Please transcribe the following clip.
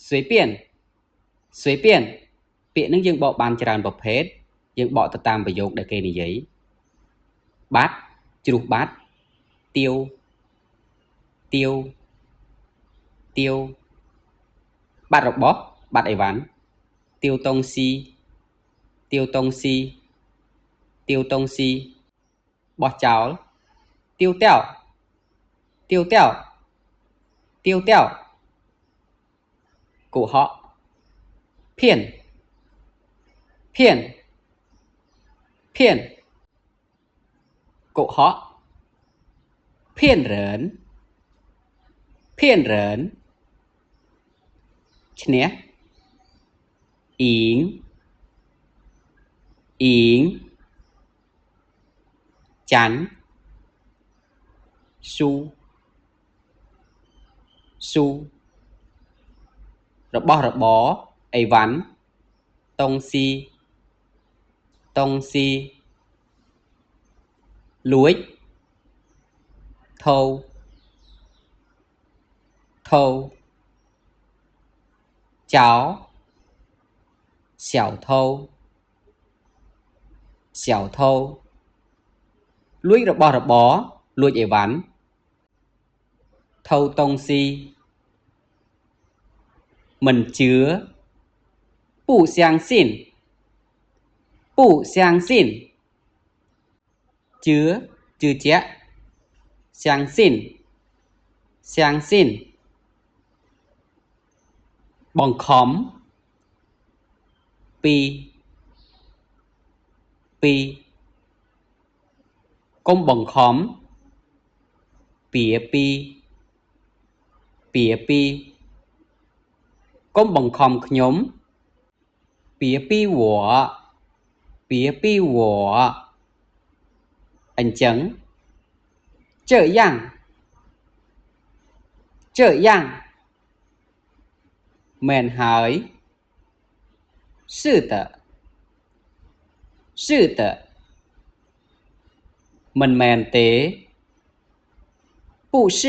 随便随便ពាក្យនឹងយើងបកបានច្រើនប្រភេទយើងបកទៅតាមប្រយោគដែលគេនិយាយបាត់ជ្រុះបាត់ទាវទាវទាវបាត់របស់បាត់អីវ៉ាន់ទាវតុងស៊ីទាវតុងស៊ីទាវតុងស៊ីបោះចោលទាវតាវទាវតាវទាវតាវកុហកភៀនភៀនភៀនកុហកភៀនរើនភៀនរើនឈ្នះអ៊ីងអ៊ីងចាញ់ស៊ូស៊ូរបស់របរអីវ៉ាន់តុងស៊ីតុងស៊ីលួចថោថោចោ小偷小偷លួចរបស់របរលួចអីវ៉ាន់ថោតុងស៊ីមិនជឿ不相信不相信ជឿជឿជាក់相信相信បង្ខំពីកុំបង្ខំពីកុំបង្ខំខ្ញុំពី我អញ្ចឹង这样មែនហើយ是的មិនមែនទេ不是